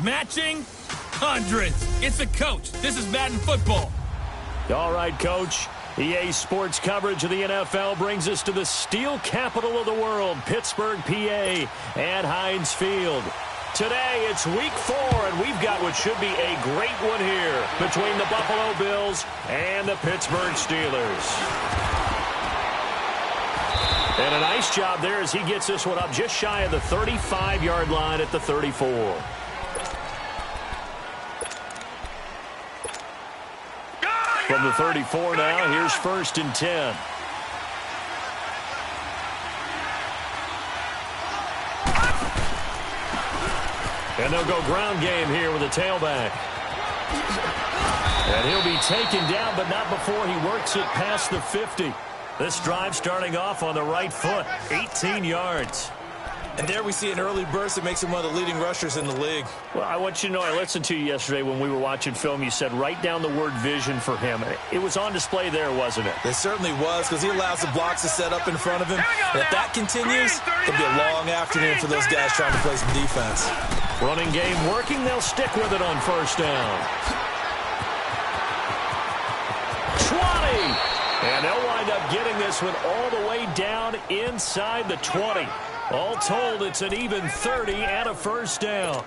matching? Hundreds. It's a coach. This is Madden football. All right, Coach. EA Sports coverage of the NFL brings us to the steel capital of the world, Pittsburgh, PA, at Heinz Field. Today, it's week 4, and we've got what should be a great one here between the Buffalo Bills and the Pittsburgh Steelers. And a nice job there as he gets this one up just shy of the 35-yard line at the 34. From the 34 now, here's 1st and 10. And they'll go ground game here with a tailback. And he'll be taken down, but not before he works it past the 50. This drive starting off on the right foot, 18 yards. And there we see an early burst that makes him one of the leading rushers in the league. Well, I want you to know, I listened to you yesterday when we were watching film. You said write down the word vision for him. It was on display there, wasn't it? It certainly was, because he allows the blocks to set up in front of him. And if that continues, it'll be a long afternoon for those guys trying to play some defense. Running game working. They'll stick with it on 1st down. 20. And they'll wind up getting this one all the way down inside the 20. All told, it's an even 30 and a 1st down.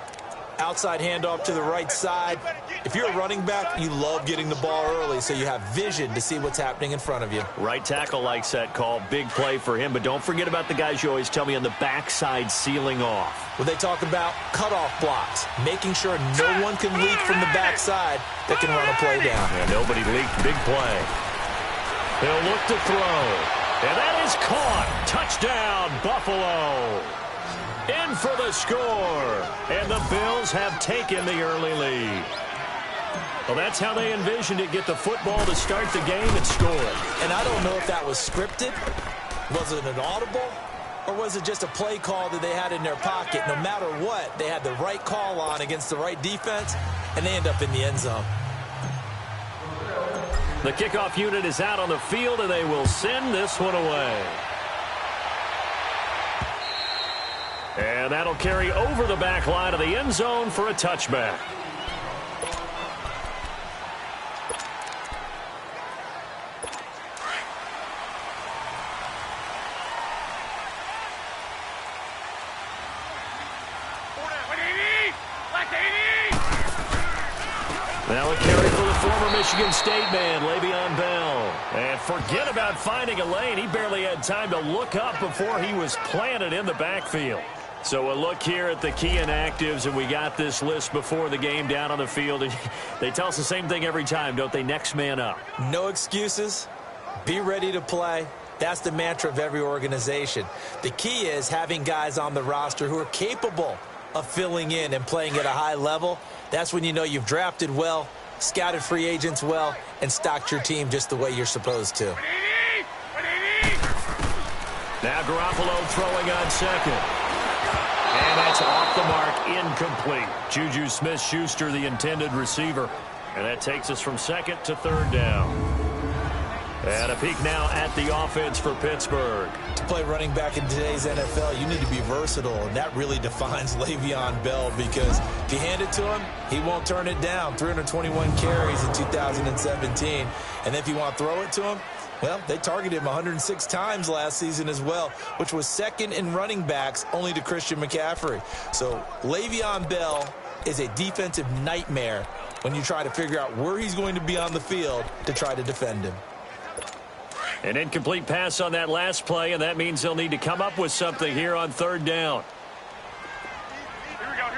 Outside handoff to the right side. If you're a running back, you love getting the ball early so you have vision to see what's happening in front of you. Right tackle likes that call. Big play for him. But don't forget about the guys you always tell me on the backside sealing off. Well, they talk about cutoff blocks, making sure no one can leak from the backside that can run a play down. And nobody leaked. Big play. He'll look to throw. And that is caught. Touchdown, Buffalo. In for the score. And the Bills have taken the early lead. Well, that's how they envisioned it. Get the football to start the game and score it. And I don't know if that was scripted. Was it an audible? Or was it just a play call that they had in their pocket? No matter what, they had the right call on against the right defense, and they end up in the end zone. The kickoff unit is out on the field, and they will send this one away. And that'll carry over the back line of the end zone for a touchback. Now a carry for the former Michigan State man, Le'Veon Bell. And forget about finding a lane. He barely had time to look up before he was planted in the backfield. So a look here at the key inactives, and we got this list before the game down on the field. And they tell us the same thing every time, don't they? Next man up. No excuses. Be ready to play. That's the mantra of every organization. The key is having guys on the roster who are capable of filling in and playing at a high level. That's when you know you've drafted well, scouted free agents well, and stocked your team just the way you're supposed to. Now Garoppolo throwing on second. And that's off the mark, incomplete. Juju Smith-Schuster, the intended receiver. And that takes us from 2nd to 3rd down. And a peek now at the offense for Pittsburgh. To play running back in today's NFL, you need to be versatile, and that really defines Le'Veon Bell, because if you hand it to him, he won't turn it down. 321 carries in 2017. And if you want to throw it to him, well, they targeted him 106 times last season as well, which was 2nd in running backs only to Christian McCaffrey. So Le'Veon Bell is a defensive nightmare when you try to figure out where he's going to be on the field to try to defend him. An incomplete pass on that last play, and that means they'll need to come up with something here on 3rd down. Here we go.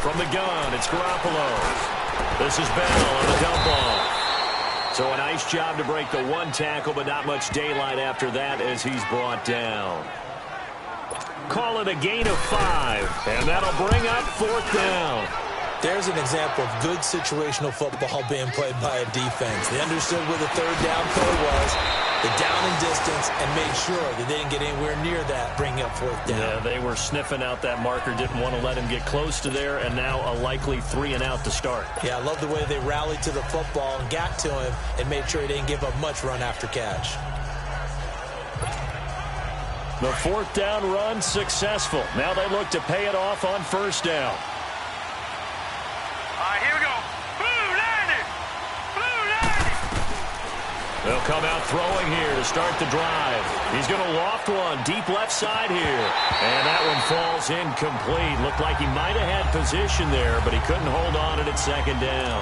From the gun, it's Garoppolo. This is Bell on the dump off. So a nice job to break the one tackle, but not much daylight after that as he's brought down. Call it a gain of 5, and that'll bring up 4th down. There's an example of good situational football being played by a defense. They understood where the 3rd down play was, the down and distance, and made sure that they didn't get anywhere near that, bringing up 4th down. Yeah, they were sniffing out that marker, didn't want to let him get close to there, and now a likely 3 and out to start. Yeah, I love the way they rallied to the football and got to him and made sure he didn't give up much run after catch. The fourth down run successful. Now they look to pay it off on first down. All right, here we go. Blue 90! Blue 90! They'll come out throwing here to start the drive. He's going to loft one deep left side here. And that one falls incomplete. Looked like he might have had position there, but he couldn't hold on at second down.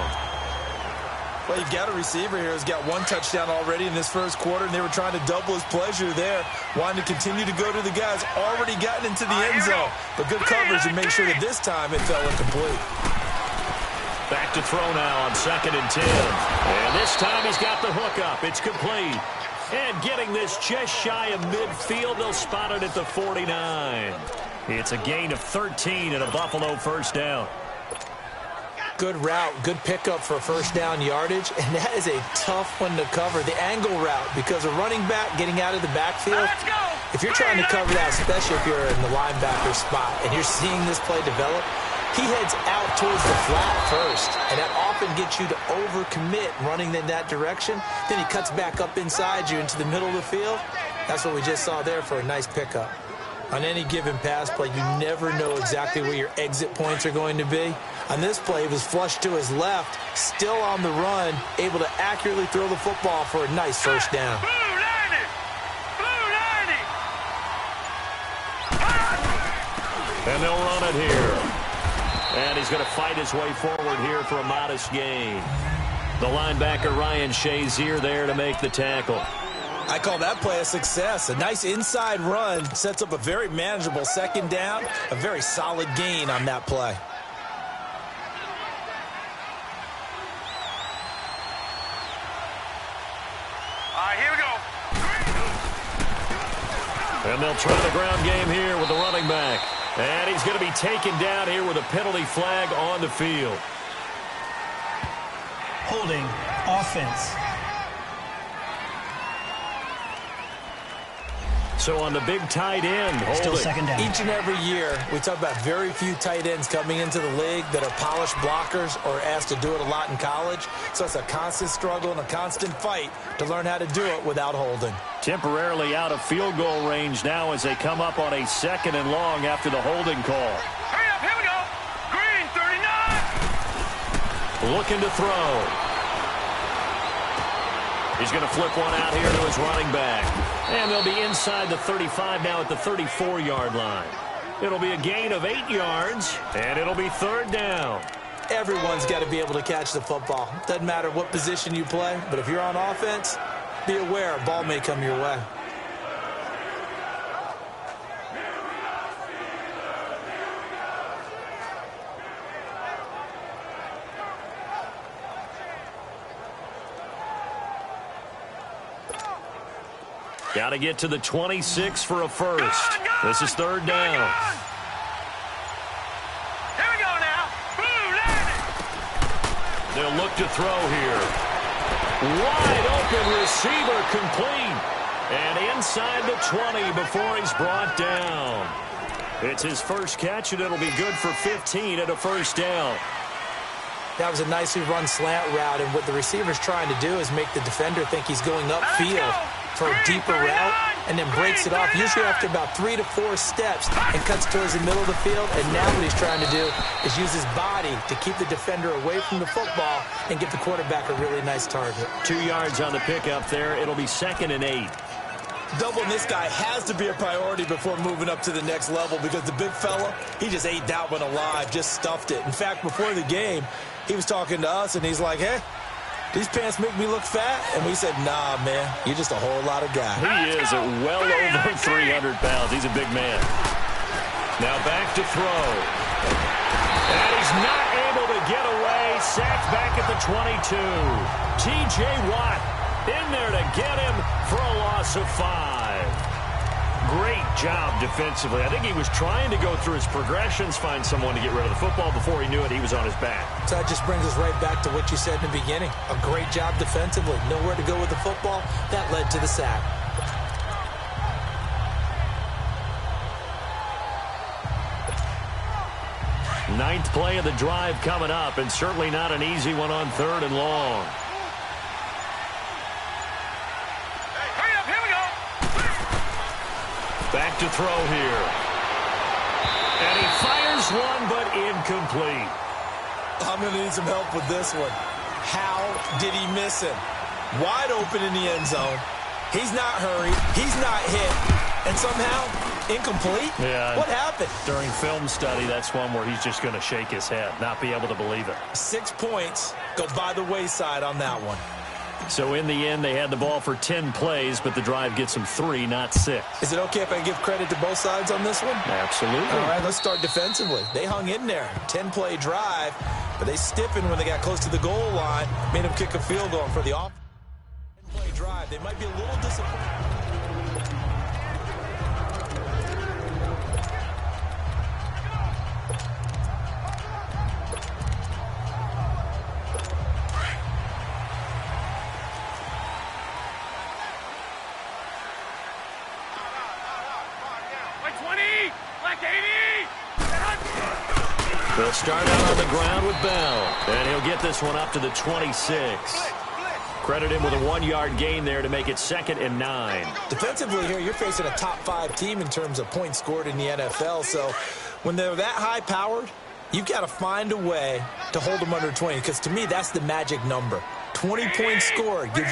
Well, you've got a receiver here who's got one touchdown already in this first quarter, and they were trying to double his pleasure there, wanting to continue to go to the guys already gotten into the end zone. But good coverage to make sure that this time it fell incomplete. Back to throw now on 2nd and 10. And this time he's got the hook up. It's complete. And getting this just shy of midfield, they'll spot it at the 49. It's a gain of 13 and a Buffalo first down. Good route, good pickup for first down yardage, and that is a tough one to cover. The angle route, because a running back getting out of the backfield, if you're trying to cover that, especially if you're in the linebacker spot, and you're seeing this play develop, he heads out towards the flat first, and that often gets you to overcommit running in that direction. Then he cuts back up inside you into the middle of the field. That's what we just saw there for a nice pickup. On any given pass play, you never know exactly where your exit points are going to be. On this play, he was flushed to his left, still on the run, able to accurately throw the football for a nice first down. Blue 90! Blue 90! And they'll run it here. And he's going to fight his way forward here for a modest gain. The linebacker, Ryan Shazier, there to make the tackle. I call that play a success. A nice inside run sets up a very manageable second down, a very solid gain on that play. All right, here we go. And they'll try the ground game here with the running back. And he's going to be taken down here with a penalty flag on the field. Holding offense. So on the big tight end, Still second down. Each and every year, we talk about very few tight ends coming into the league that are polished blockers or asked to do it a lot in college. So it's a constant struggle and a constant fight to learn how to do it without holding. Temporarily out of field goal range now as they come up on a 2nd and long after the holding call. Hurry up, here we go. Green 39. Looking to throw. He's going to flip one out here to his running back. And they'll be inside the 35 now at the 34-yard line. It'll be a gain of 8 yards, and it'll be 3rd down. Everyone's got to be able to catch the football. Doesn't matter what position you play, but if you're on offense, be aware a ball may come your way. Got to get to the 26 for a first. This is 3rd down. Here we go now. Blue 90. They'll look to throw here. Wide open receiver complete. And inside the 20 before he's brought down. It's his first catch, and it'll be good for 15 at a first down. That was a nicely run slant route, and what the receiver's trying to do is make the defender think he's going upfield for a deeper route, and then breaks it off, usually after about 3 to 4 steps, and cuts towards the middle of the field. And now what he's trying to do is use his body to keep the defender away from the football and get the quarterback a really nice target. 2 yards on the pickup there. It'll be 2nd and 8. Doubling this guy has to be a priority before moving up to the next level, because the big fella, he just ate that one alive, just stuffed it. In fact, before the game, he was talking to us, and he's like, hey, these pants make me look fat? And we said, nah, man, you're just a whole lot of guy. He is at well over 300 pounds. He's a big man. Now back to throw. And he's not able to get away. Sacked back at the 22. T.J. Watt in there to get him for a loss of 5. Great job defensively. I think he was trying to go through his progressions, find someone to get rid of the football. Before he knew it, he was on his back. So that just brings us right back to what you said in the beginning. A great job defensively. Nowhere to go with the football. That led to the sack. Ninth play of the drive coming up, and certainly not an easy one on 3rd and long. Back to throw here. And he fires one, but incomplete. I'm going to need some help with this one. How did he miss him? Wide open in the end zone. He's not hurried. He's not hit. And somehow, incomplete? Yeah. What happened? During film study, that's one where he's just going to shake his head, not be able to believe it. 6 points go by the wayside on that one. So in the end, they had the ball for 10 plays, but the drive gets them 3, not 6. Is it okay if I give credit to both sides on this one? Absolutely. All right, let's start defensively. They hung in there. 10-play drive, but they stiffened when they got close to the goal line, made them kick a field goal for the offense. 10-play drive. They might be a little disappointed. They'll start out on the ground with Bell, and he'll get this one up to the 26. Credit him with a 1-yard gain there to make it 2nd and 9. Defensively here, you're facing a top-5 team in terms of points scored in the NFL, so when they're that high-powered, you've got to find a way to hold them under 20, because to me, that's the magic number. 20 points scored, you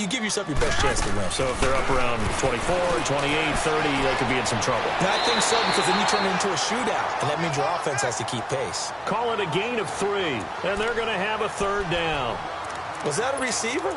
give yourself your best chance to win. So if they're up around 24, 28, 30, they could be in some trouble. And I think so, because then you turn it into a shootout, and that means your offense has to keep pace. Call it a gain of 3, and they're going to have a 3rd down. Was that a receiver?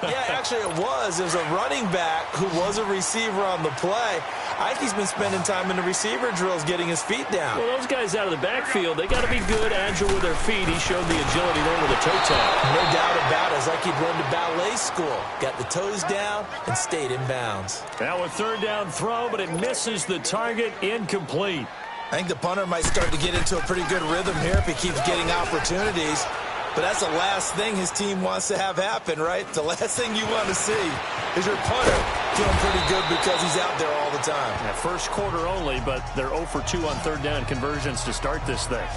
Yeah, actually it was. There's a running back who was a receiver on the play. Ikey's been spending time in the receiver drills getting his feet down. Well, those guys out of the backfield, they got to be good, agile with their feet. He showed the agility there with a toe tap. No doubt about it. It's like he'd run to ballet school. Got the toes down and stayed in bounds. Now a 3rd down throw, but it misses the target, incomplete. I think the punter might start to get into a pretty good rhythm here if he keeps getting opportunities. But that's the last thing his team wants to have happen, right? The last thing you want to see is your punter feeling pretty good because he's out there all the time. Yeah, first quarter only, but they're 0 for 2 on 3rd down conversions to start this thing.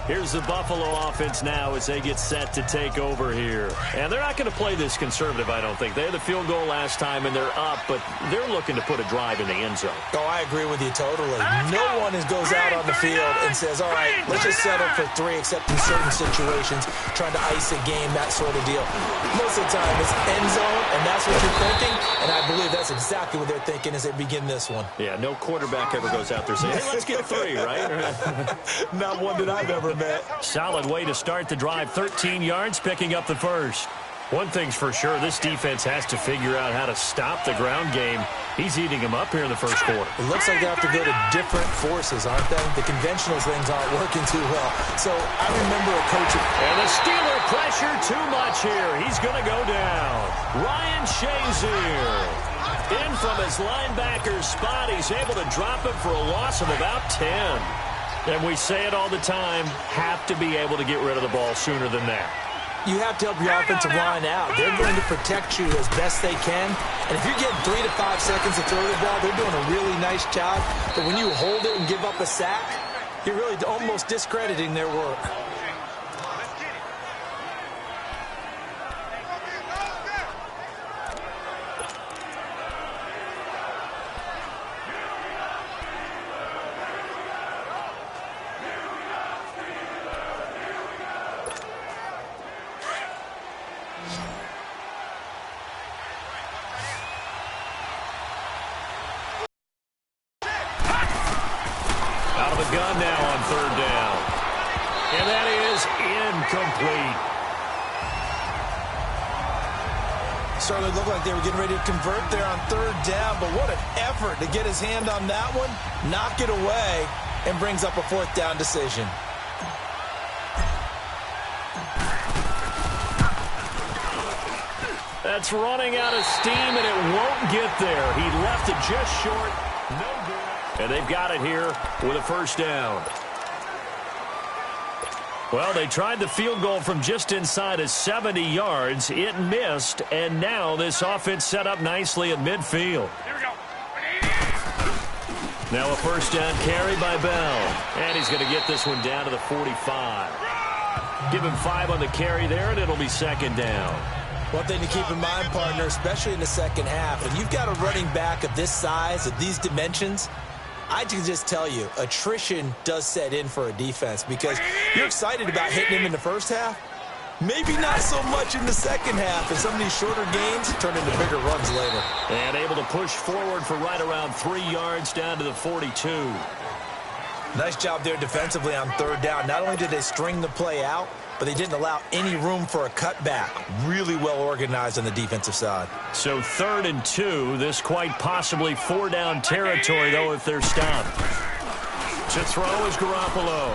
Here's the Buffalo offense now as they get set to take over here. And they're not going to play this conservative, I don't think. They had the field goal last time, and they're up, but they're looking to put a drive in the end zone. Oh, I agree with you totally. No one goes out on the field and says, all right, let's just settle for 3, except in certain situations, trying to ice a game, that sort of deal. Most of the time, it's end zone, and that's what you're thinking, and I believe that's exactly what they're thinking as they begin this one. Yeah, no quarterback ever goes out there saying, hey, let's get 3, right? Not one that I've ever met. Solid way to start the drive. 13 yards, picking up the first. One thing's for sure, this defense has to figure out how to stop the ground game. He's eating them up here in the first quarter. It looks like they have to go to different forces, aren't they? The conventional things aren't working too well. So I remember a coach. And the Steeler pressure too much here. He's going to go down. Ryan Shazier. In from his linebacker spot. He's able to drop it for a loss of about 10. And we say it all the time, have to be able to get rid of the ball sooner than that. You have to help your offensive line out. They're going to protect you as best they can. And if you're getting 3 to 5 seconds to throw the ball, they're doing a really nice job. But when you hold it and give up a sack, you're really almost discrediting their work. Gun now on 3rd down. And that is incomplete. Certainly looked like they were getting ready to convert there on 3rd down, but what an effort to get his hand on that one, knock it away, and brings up a 4th down decision. That's running out of steam, and it won't get there. He left it just short. No good. And they've got it here with a 1st down. Well, they tried the field goal from just inside of 70 yards. It missed, and now this offense set up nicely at midfield. Here we go. Now a 1st down carry by Bell. And he's going to get this one down to the 45. Give him 5 on the carry there, and it'll be 2nd down. One thing to keep in mind, partner, especially in the second half, when you've got a running back of this size, of these dimensions, I can just tell you, attrition does set in for a defense because you're excited about hitting him in the first half. Maybe not so much in the second half, and some of these shorter gains turn into bigger runs later. And able to push forward for right around 3 yards down to the 42. Nice job there defensively on third down. Not only did they string the play out, but they didn't allow any room for a cutback. Really well organized on the defensive side. So 3rd and 2. This quite possibly 4-down territory, though, if they're stopped. To throw is Garoppolo.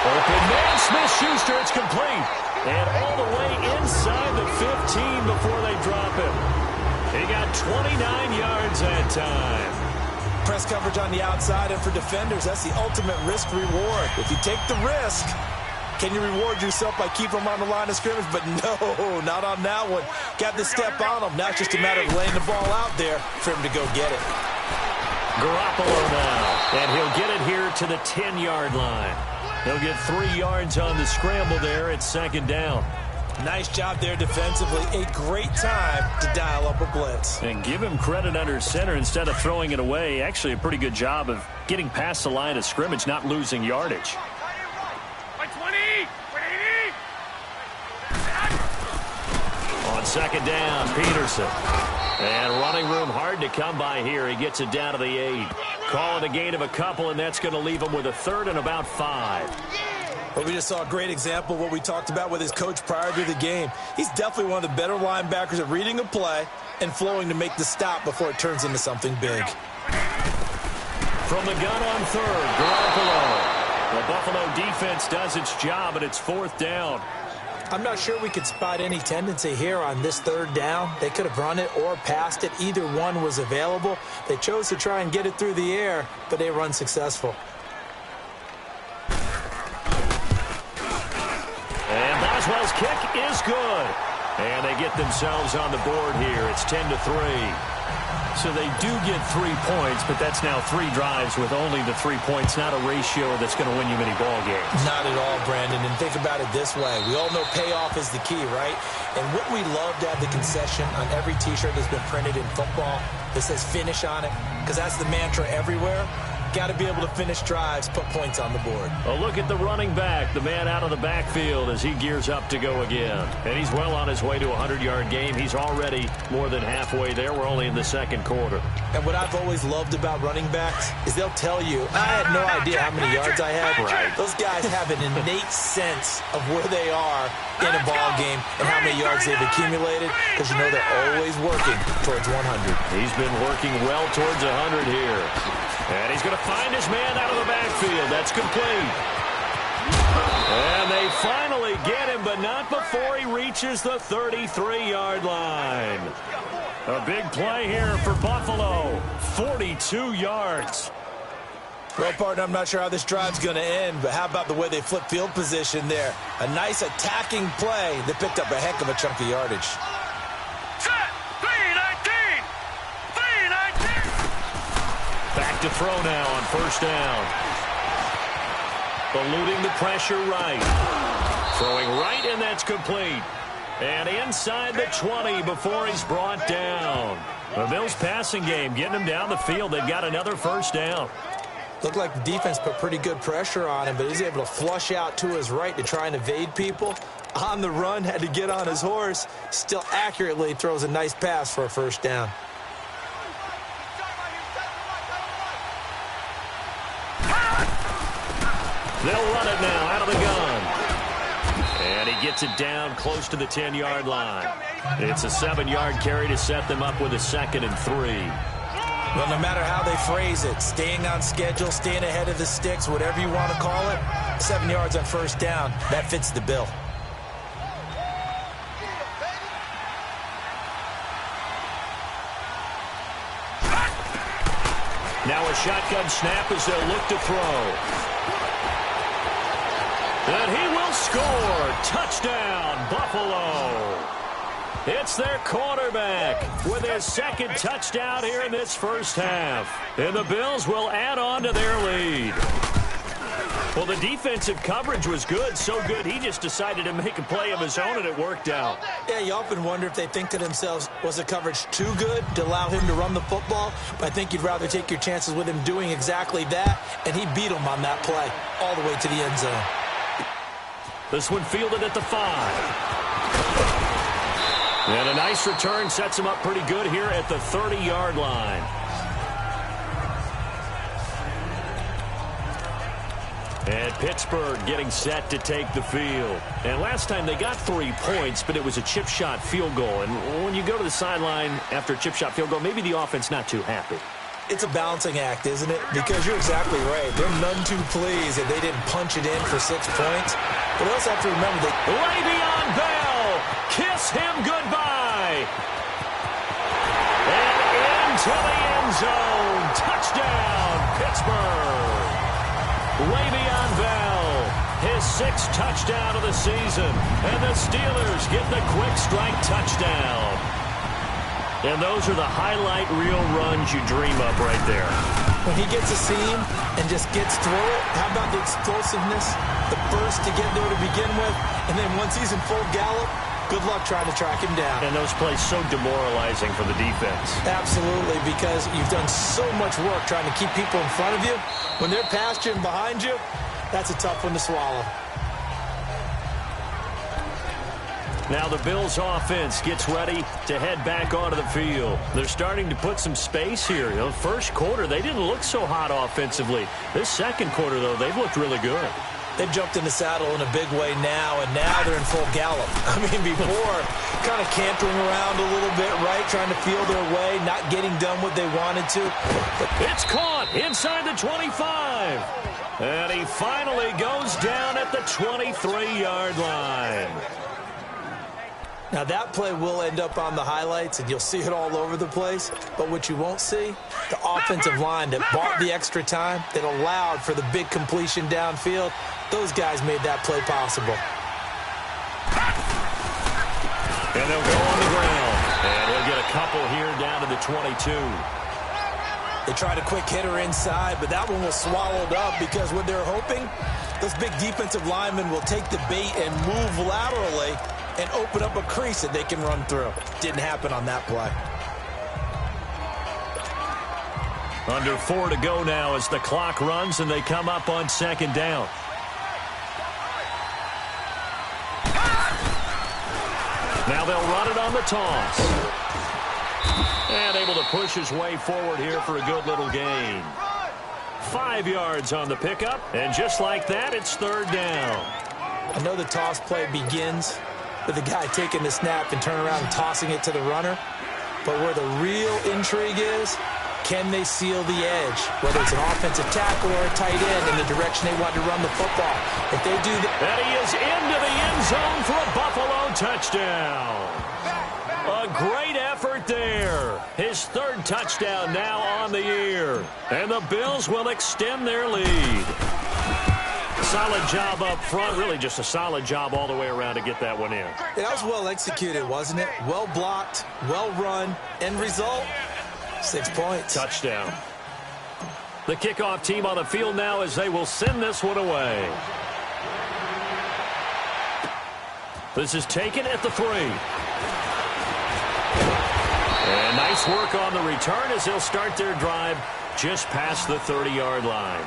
Open man, Smith-Schuster, it's complete. And all the way inside the 15 before they drop him. He got 29 yards that time. Press coverage on the outside, and for defenders, that's the ultimate risk-reward. If you take the risk, can you reward yourself by keeping them on the line of scrimmage? But no, not on that one. Got to step on them. Now it's just a matter of laying the ball out there for him to go get it. Garoppolo now, and he'll get it here to the 10-yard line. He'll get 3 yards on the scramble there at 2nd down. Nice job there defensively. A great time to dial up a blitz. And give him credit under center instead of throwing it away. Actually a pretty good job of getting past the line of scrimmage, not losing yardage. On 2nd down, Peterson. And running room hard to come by here. He gets it down to the 8. Call it a gain of a couple, and that's going to leave him with a 3rd and about 5. But we just saw a great example of what we talked about with his coach prior to the game. He's definitely one of the better linebackers at reading a play and flowing to make the stop before it turns into something big. From the gun on 3rd, Garoppolo. The Buffalo defense does its job, and it's 4th down. I'm not sure we could spot any tendency here on this 3rd down. They could have run it or passed it. Either one was available. They chose to try and get it through the air, but they run successful. And Boswell's kick is good. And they get themselves on the board here. It's 10-3. So they do get 3 points, but that's now 3 drives with only the 3 points, not a ratio that's going to win you many ball games. Not at all, Brandon. And think about it this way. We all know payoff is the key, right? And what we love to have the concession on every T-shirt that's been printed in football that says finish on it, because that's the mantra everywhere. Got to be able to finish drives, put points on the board. A look at the running back, the man out of the backfield as he gears up to go again. And he's well on his way to a 100-yard game. He's already more than halfway there. We're only in the 2nd quarter. And what I've always loved about running backs is they'll tell you, I had no idea how many yards I had. Right. Those guys have an innate sense of where they are in a ball game and how many yards they've accumulated, because you know they're always working towards 100. He's been working well towards 100 here. And he's going to find his man out of the backfield. That's complete. And they finally get him, but not before he reaches the 33-yard line. A big play here for Buffalo. 42 yards. Well, partner, I'm not sure how this drive's going to end, but how about the way they flip field position there? A nice attacking play that picked up a heck of a chunk of yardage. Back to throw now on 1st down. Eluding the pressure right. Throwing right, and that's complete. And inside the 20 before he's brought down. The Bills passing game getting him down the field. They've got another 1st down. Looked like the defense put pretty good pressure on him, but he's able to flush out to his right to try and evade people. On the run, had to get on his horse. Still accurately throws a nice pass for a 1st down. They'll run it now out of the gun. And he gets it down close to the 10-yard line. It's a 7-yard carry to set them up with a 2nd and 3. Well, no matter how they phrase it, staying on schedule, staying ahead of the sticks, whatever you want to call it, 7 yards on 1st down, that fits the bill. Now a shotgun snap as they'll look to throw. And he will score. Touchdown, Buffalo. It's their quarterback with his 2nd touchdown here in this 1st half. And the Bills will add on to their lead. Well, the defensive coverage was good, so good he just decided to make a play of his own, and it worked out. Yeah, you often wonder if they think to themselves, was the coverage too good to allow him to run the football? But I think you'd rather take your chances with him doing exactly that, and he beat him on that play all the way to the end zone. This one fielded at the 5. And a nice return sets him up pretty good here at the 30-yard line. And Pittsburgh getting set to take the field. And last time they got 3 points, but it was a chip shot field goal. And when you go to the sideline after a chip shot field goal, maybe the offense not too happy. It's a balancing act, isn't it? Because you're exactly right. They're none too pleased that they didn't punch it in for 6 points. But they also have to remember that Le'Veon Bell, kiss him goodbye. And into the end zone. Touchdown, Pittsburgh. Le'Veon Bell, his 6th touchdown of the season. And the Steelers get the quick strike touchdown. And those are the highlight reel runs you dream up right there. when he gets a seam and just gets through it, how about the explosiveness, the burst to get there to begin with, and then once he's in full gallop, good luck trying to track him down. And those plays so demoralizing for the defense. Absolutely, because you've done so much work trying to keep people in front of you. When they're past you and behind you, that's a tough one to swallow. Now the Bills offense gets ready to head back onto the field. They're starting to put some space here. You know, first quarter, they didn't look so hot offensively. This second quarter, though, they've looked really good. They've jumped in the saddle in a big way now, and now they're in full gallop. I mean, before, kind of cantering around a little bit, right, trying to feel their way, not getting done what they wanted to. It's caught inside the 25. And he finally goes down at the 23-yard line. Now, that play will end up on the highlights, and you'll see it all over the place. But what you won't see, the offensive line that bought the extra time, that allowed for the big completion downfield, those guys made that play possible. And they'll go on the ground. And he'll get a couple here down to the 22. They tried a quick hitter inside, but that one was swallowed up because what they're hoping, those big defensive linemen will take the bait and move laterally and open up a crease that they can run through. Didn't happen on that play. Under 4 to go now as the clock runs and they come up on second down. Now they'll run it on the toss. And able to push his way forward here for a good little gain. 5 yards on the pickup, and just like that, it's third down. I know the toss play begins with the guy taking the snap and turning around and tossing it to the runner. But where the real intrigue is, can they seal the edge? Whether it's an offensive tackle or a tight end in the direction they want to run the football. If they do that. And he is into the end zone for a Buffalo touchdown. A great effort there. His third touchdown now on the year. And the Bills will extend their lead. Solid job up front. Really just a solid job all the way around to get that one in. That was well executed, wasn't it? Well blocked, well run. End result, 6 points. Touchdown. The kickoff team on the field now as they will send this one away. This is taken at the 3. And nice work on the return as they'll start their drive just past the 30-yard line.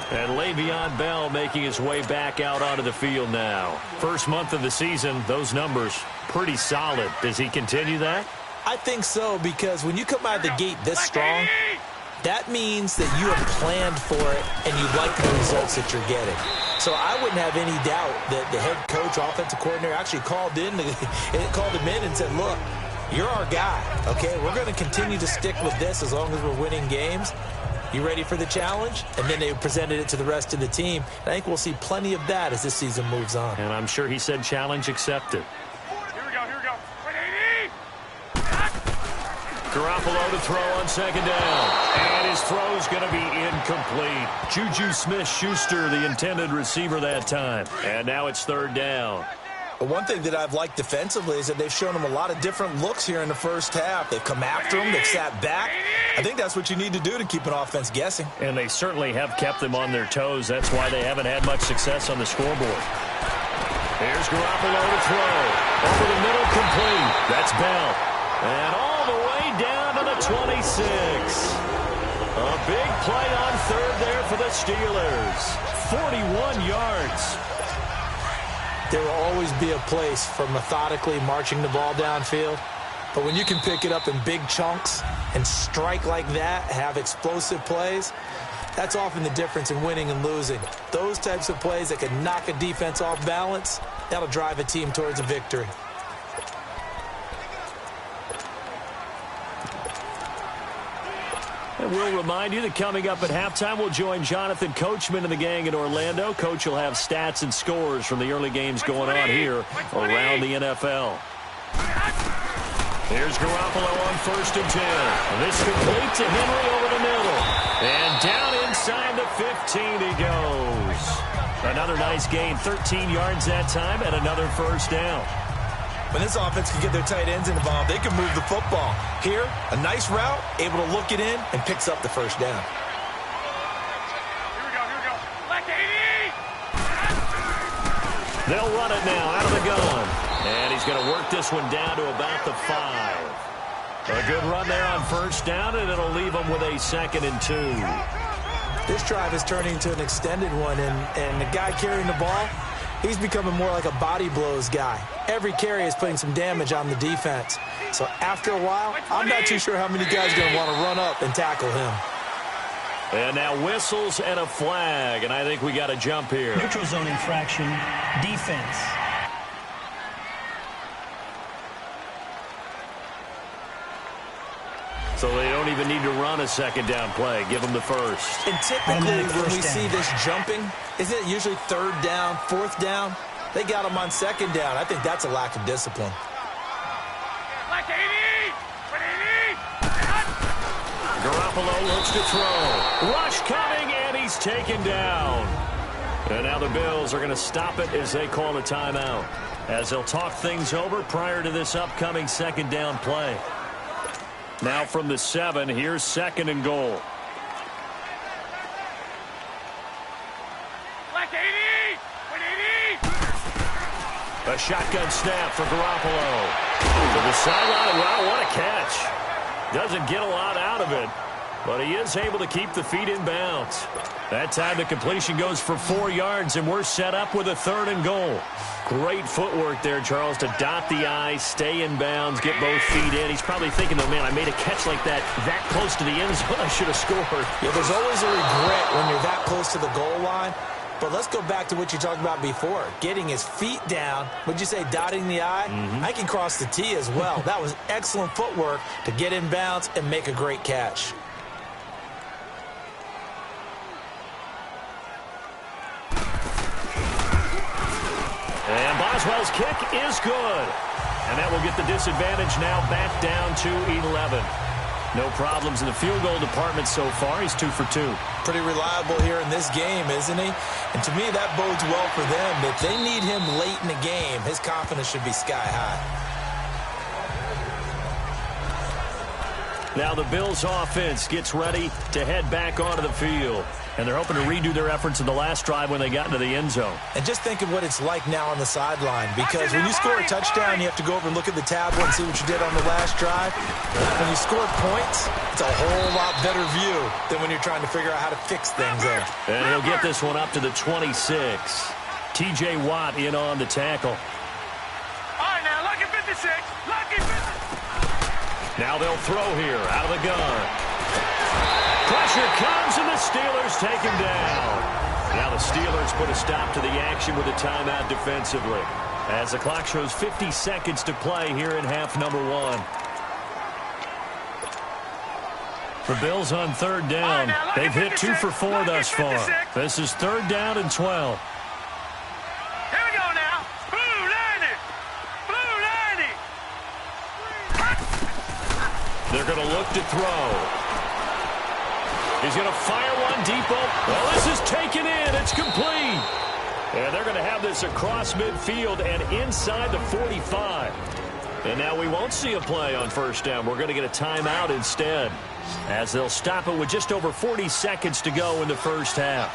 And Le'Veon Bell making his way back out onto the field now. First month of the season, those numbers pretty solid. Does he continue that? I think so, because when you come out of the gate this strong, that means that you have planned for it and you like the results that you're getting. So I wouldn't have any doubt that the head coach, offensive coordinator, actually called him in and said, look, you're our guy, okay? We're going to continue to stick with this as long as we're winning games. You ready for the challenge? And then they presented it to the rest of the team. I think we'll see plenty of that as this season moves on. And I'm sure he said challenge accepted. Here we go. Garoppolo to throw on second down. And his throw's going to be incomplete. Juju Smith-Schuster, the intended receiver that time. And now it's third down. But one thing that I've liked defensively is that they've shown them a lot of different looks here in the first half. They've come after them. They've sat back. I think that's what you need to do to keep an offense guessing. And they certainly have kept them on their toes. That's why they haven't had much success on the scoreboard. Here's Garoppolo to throw. Over the middle, complete. That's Bell. And all the way down to the 26. A big play on third there for the Steelers. 41 yards. There will always be a place for methodically marching the ball downfield. But when you can pick it up in big chunks and strike like that, have explosive plays, that's often the difference in winning and losing. Those types of plays that can knock a defense off balance, that'll drive a team towards a victory. And we'll remind you that coming up at halftime, we'll join Jonathan Coachman and the gang in Orlando. Coach will have stats and scores from the early games going on here around the NFL. Here's Garoppolo on 1st and 10. This complete to Henry over the middle. And down inside the 15 he goes. Another nice gain, 13 yards that time, and another first down. When this offense can get their tight ends involved, they can move the football. Here, a nice route, able to look it in, and picks up the first down. Here we go. Like 80. They'll run it now out of the gun. And he's going to work this one down to about the 5. A good run there on first down, and it'll leave them with a 2nd and 2. This drive is turning into an extended one, and the guy carrying the ball, he's becoming more like a body blows guy. Every carry is putting some damage on the defense. So after a while, I'm not too sure how many guys are going to want to run up and tackle him. And now whistles and a flag, and I think we got a jump here. Neutral zone infraction, defense. So they don't even need to run a second down play. Give them the first. And typically when we see this jumping, isn't it usually 3rd down, 4th down? They got them on 2nd down. I think that's a lack of discipline. Like 80. Garoppolo looks to throw. Rush coming, and he's taken down. And now the Bills are going to stop it as they call a timeout, as they'll talk things over prior to this upcoming 2nd down play. Now from the 7, here's 2nd and goal. Like 80. A shotgun snap for Garoppolo. To the sideline. Wow, what a catch. Doesn't get a lot out of it, but he is able to keep the feet in bounds. That time the completion goes for 4 yards, and we're set up with a 3rd and goal. Great footwork there, Charles, to dot the I, stay in bounds, get both feet in. He's probably thinking, oh, man, I made a catch like that close to the end zone. I should have scored. Yeah, there's always a regret when you're that close to the goal line. But let's go back to what you talked about before. Getting his feet down. Would you say dotting the I? I can cross the T as well. That was excellent footwork to get in bounds and make a great catch. And Boswell's kick is good. And that will get the disadvantage now back down to 11. No problems in the field goal department so far. He's 2 for 2. Pretty reliable here in this game, isn't he? And to me, that bodes well for them. If they need him late in the game, his confidence should be sky high. Now the Bills offense gets ready to head back onto the field. And they're hoping to redo their efforts in the last drive when they got into the end zone. And just think of what it's like now on the sideline. Because when you score a touchdown, you have to go over and look at the tablet and see what you did on the last drive. When you score points, it's a whole lot better view than when you're trying to figure out how to fix things there. And he'll get this one up to the 26. T.J. Watt in on the tackle. All right, now, lucky 56. Lucky 56. Now they'll throw here out of the gun. Pressure comes, and the Steelers take him down. Now the Steelers put a stop to the action with a timeout defensively, as the clock shows 50 seconds to play here in half number 1. The Bills on 3rd down. They've hit 2 for 4 thus far. This is 3rd down and 12. Here we go now. Blue 90. Blue 90. They're going to look to throw. He's going to fire one deep. Well, this is taken in. It's complete. And they're going to have this across midfield and inside the 45. And now we won't see a play on first down. We're going to get a timeout instead, as they'll stop it with just over 40 seconds to go in the first half.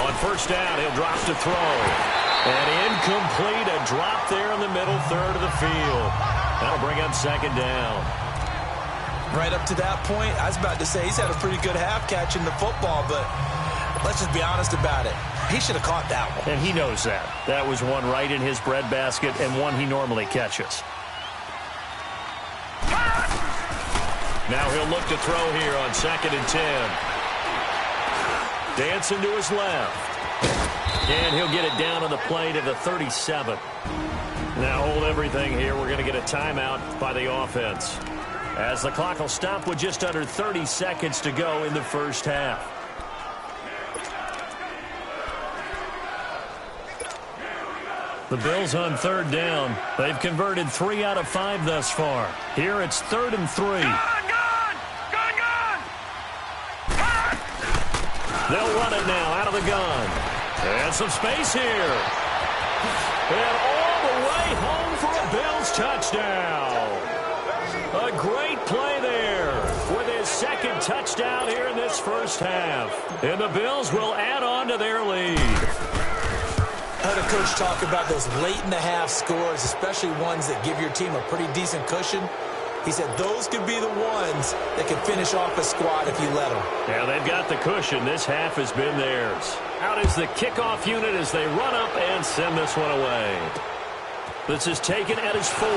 On first down, he'll drop to throw. And incomplete, a drop there in the middle third of the field. That'll bring up second down. Right up to that point, I was about to say he's had a pretty good half catching the football, but let's just be honest about it. He should have caught that one. And he knows that. That was one right in his breadbasket and one he normally catches. Now he'll look to throw here on 2nd and 10. Dancing to his left. And he'll get it down on the play to the 37. Now hold everything here. We're going to get a timeout by the offense, as the clock will stop with just under 30 seconds to go in the first half. The Bills on third down. They've converted 3 out of 5 thus far. Here it's 3rd and 3. They'll run it now out of the gun. And some space here. And all the way home for a Bills touchdown. A great play there with his second touchdown here in this first half. And the Bills will add on to their lead. I heard a coach talk about those late-in-the-half scores, especially ones that give your team a pretty decent cushion. He said those could be the ones that can finish off a squad if you let them. Yeah, they've got the cushion. This half has been theirs. Out is the kickoff unit as they run up and send this one away. This is taken at his 4.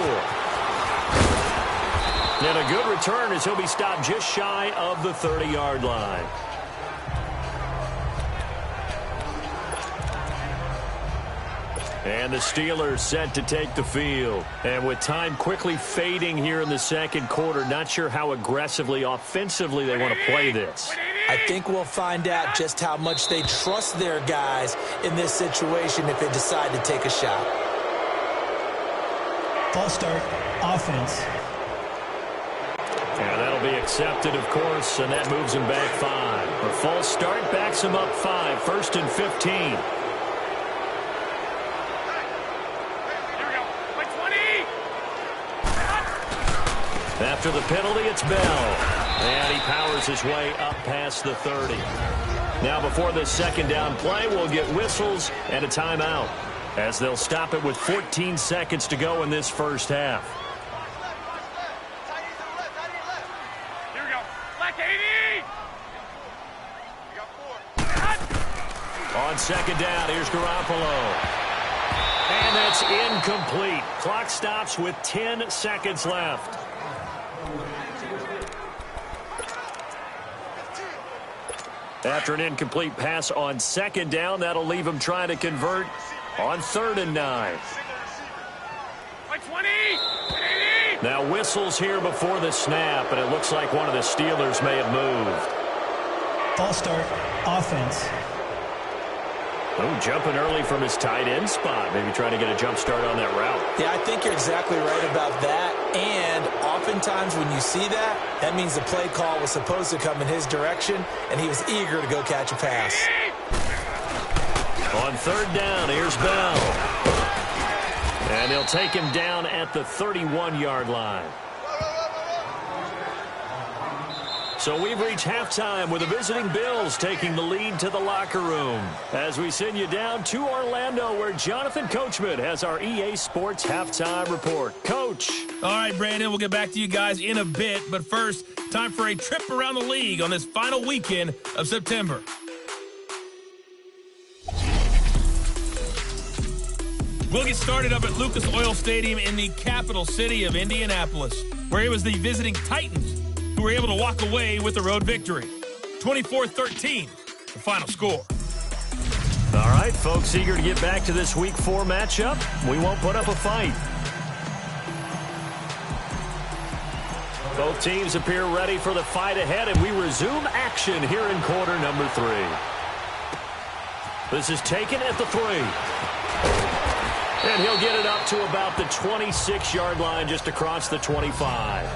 And a good return as he'll be stopped just shy of the 30-yard line. And the Steelers set to take the field. And with time quickly fading here in the second quarter, not sure how aggressively, offensively they want to play this. I think we'll find out just how much they trust their guys in this situation if they decide to take a shot. False start, offense. And that'll be accepted, of course, and that moves him back 5. A false start backs him up 5, 1st and 15. After the penalty, it's Bell. And he powers his way up past the 30. Now before this second down play, we'll get whistles and a timeout, as they'll stop it with 14 seconds to go in this first half. Here we go. Black 80. On second down, here's Garoppolo. And that's incomplete. Clock stops with 10 seconds left. After an incomplete pass on second down, that'll leave him trying to convert on 3rd and 9. 20. Now whistles here before the snap, and it looks like one of the Steelers may have moved. False start, offense. Oh, jumping early from his tight end spot. Maybe trying to get a jump start on that route. Yeah, I think you're exactly right about that. And oftentimes when you see that, that means the play call was supposed to come in his direction, and he was eager to go catch a pass. On 3rd down, here's Bell. And they'll take him down at the 31-yard line. So we've reached halftime with the visiting Bills taking the lead to the locker room, as we send you down to Orlando, where Jonathan Coachman has our EA Sports halftime report. Coach. All right, Brandon, we'll get back to you guys in a bit. But first, time for a trip around the league on this final weekend of September. We'll get started up at Lucas Oil Stadium in the capital city of Indianapolis, where it was the visiting Titans who were able to walk away with the road victory. 24-13, the final score. All right, folks, eager to get back to this Week 4 matchup. We won't put up a fight. Both teams appear ready for the fight ahead, and we resume action here in quarter number 3. This is taken at the 3. And he'll get it up to about the 26-yard line, just across the 25.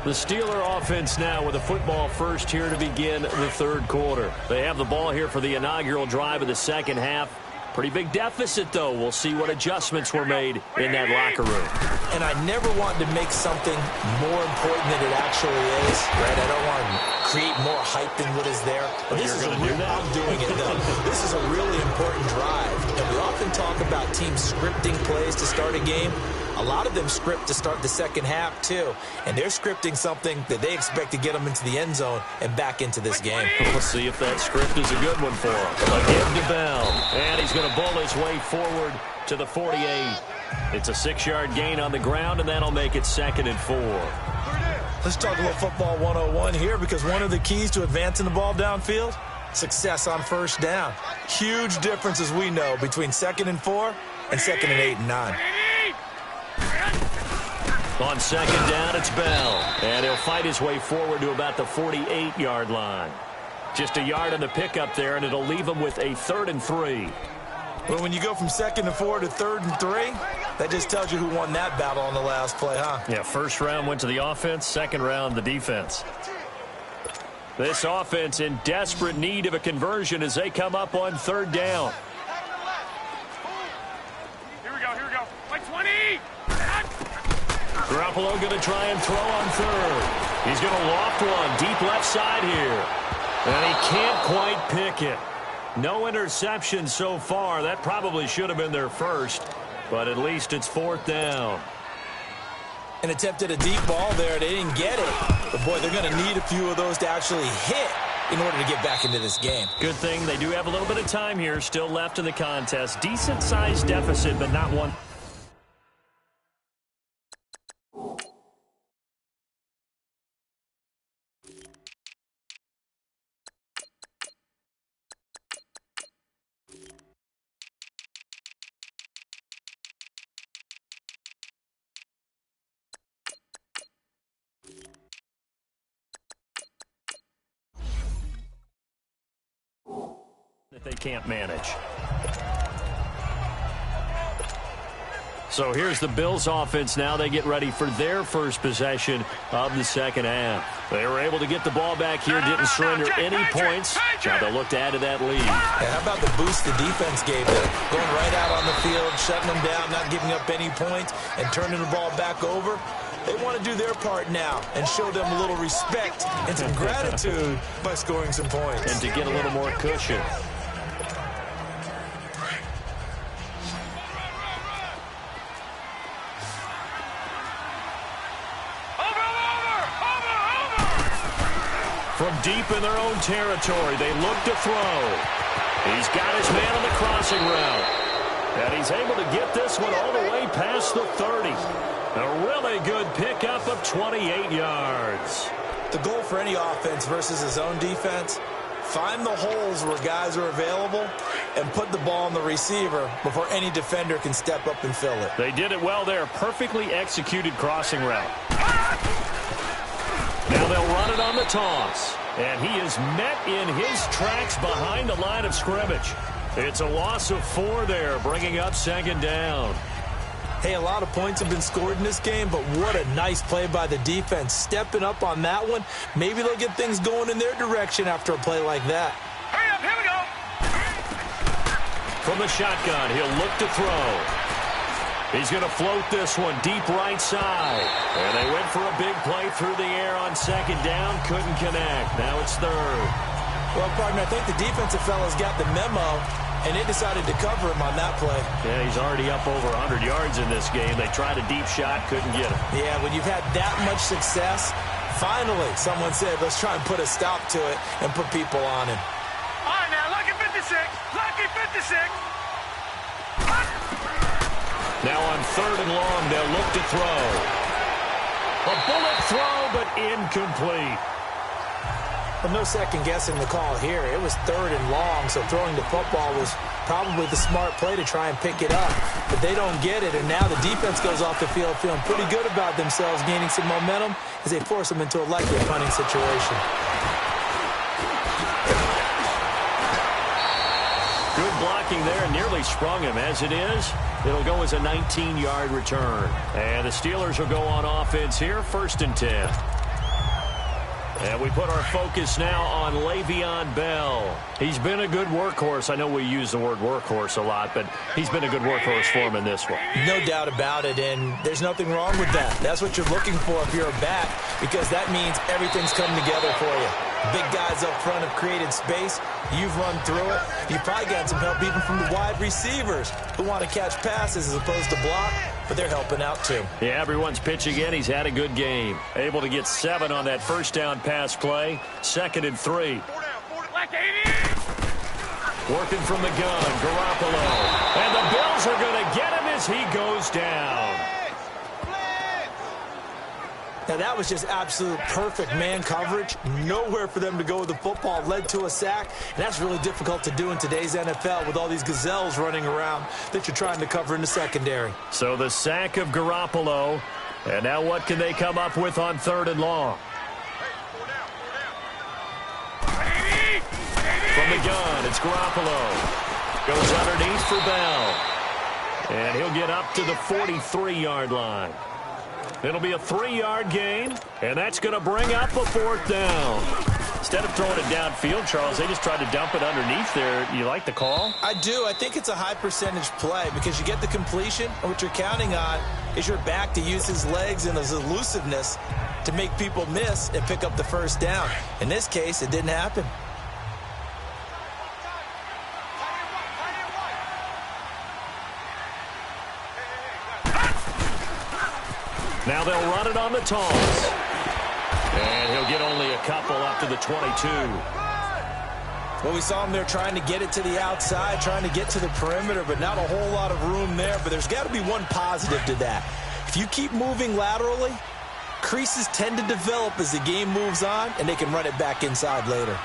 The Steeler offense now with a football first here to begin the third quarter. They have the ball here for the inaugural drive of the second half. Pretty big deficit, though. We'll see what adjustments were made in that locker room. And I never want to make something more important than it actually is, right? I don't want to create more hype than what is there. But this is I'm doing it, though. This is a really important drive. And we often talk about teams scripting plays to start a game. A lot of them script to start the second half, too. And they're scripting something that they expect to get them into the end zone and back into this game. We'll see if that script is a good one for him. Again to Bell. And he's going to bull his way forward to the 48. It's a 6-yard gain on the ground, and that'll make it 2nd and 4. Let's talk a little football 101 here, because one of the keys to advancing the ball downfield, success on first down. Huge difference, as we know, between 2nd and 4 and 2nd and 8 and 9. On 2nd down, it's Bell. And he'll fight his way forward to about the 48-yard line. Just a yard on the pickup there, and it'll leave him with a 3rd and 3. But when you go from 2nd and 4 to 3rd and 3, that just tells you who won that battle on the last play, huh? Yeah, first round went to the offense, second round the defense. This offense in desperate need of a conversion as they come up on 3rd down. Here we go. Like 20. Garoppolo going to try and throw on 3rd. He's going to loft one deep left side here. And he can't quite pick it. No interception so far. That probably should have been their first. But at least it's 4th down. And attempted a deep ball there. They didn't get it. But, boy, they're going to need a few of those to actually hit in order to get back into this game. Good thing they do have a little bit of time here still left in the contest. Decent-sized deficit, but not one. That they can't manage. So here's the Bills offense now. They get ready for their first possession of the second half. They were able to get the ball back here, didn't surrender any points. Now they'll look to add to that lead. Yeah, how about the boost the defense gave them? Going right out on the field, shutting them down, not giving up any points, and turning the ball back over. They want to do their part now and show them a little respect and some gratitude by scoring some points. And to get a little more cushion. From deep in their own territory, they look to throw. He's got his man on the crossing route. And he's able to get this one all the way past the 30. A really good pickup of 28 yards. The goal for any offense versus his own defense, find the holes where guys are available and put the ball on the receiver before any defender can step up and fill it. They did it well there. Perfectly executed crossing route. Now they'll run it on the toss. And he is met in his tracks behind the line of scrimmage. It's a loss of 4 there, bringing up 2nd down. Hey, a lot of points have been scored in this game, but what a nice play by the defense. Stepping up on that one. Maybe they'll get things going in their direction after a play like that. Hurry up, here we go. From the shotgun, he'll look to throw. He's going to float this one deep right side. And they went for a big play through the air on 2nd down. Couldn't connect. Now it's 3rd. Well, partner, I think the defensive fellas got the memo, and they decided to cover him on that play. Yeah, he's already up over 100 yards in this game. They tried a deep shot, couldn't get it. Yeah, when you've had that much success, finally someone said, let's try and put a stop to it and put people on him. All right, now, lucky 56. Lucky 56. Now on 3rd and long, they'll look to throw. A bullet throw, but incomplete. Well, no second guessing the call here. It was 3rd and long, so throwing the football was probably the smart play to try and pick it up. But they don't get it, and now the defense goes off the field feeling pretty good about themselves, gaining some momentum as they force them into a likely punting situation. Good blocking there, nearly sprung him. As it is, it'll go as a 19-yard return. And the Steelers will go on offense here, 1st and 10. And we put our focus now on Le'Veon Bell. He's been a good workhorse. I know we use the word workhorse a lot, but he's been a good workhorse for him in this one. No doubt about it, and there's nothing wrong with that. That's what you're looking for if you're a back, because that means everything's come together for you. Big guys up front have created space. You've run through it. You've probably got some help even from the wide receivers who want to catch passes as opposed to block, but they're helping out too. Yeah, everyone's pitching in. He's had a good game. Able to get 7 on that first down pass play. 2nd and 3. Working from the gun, Garoppolo. And the Bills are going to get him as he goes down. Now, that was just absolute perfect man coverage. Nowhere for them to go with the football. Led to a sack. And that's really difficult to do in today's NFL with all these gazelles running around that you're trying to cover in the secondary. So the sack of Garoppolo. And now what can they come up with on 3rd and long? From the gun, it's Garoppolo. Goes underneath for Bell. And he'll get up to the 43-yard line. It'll be a 3-yard gain, and that's going to bring up a 4th down. Instead of throwing it downfield, Charles, they just tried to dump it underneath there. You like the call? I do. I think it's a high-percentage play because you get the completion, and what you're counting on is your back to use his legs and his elusiveness to make people miss and pick up the 1st down. In this case, it didn't happen. Now they'll run it on the toss. And he'll get only a couple up to the 22. Well, we saw him there trying to get it to the outside, trying to get to the perimeter, but not a whole lot of room there. But there's got to be one positive to that. If you keep moving laterally, creases tend to develop as the game moves on, and they can run it back inside later.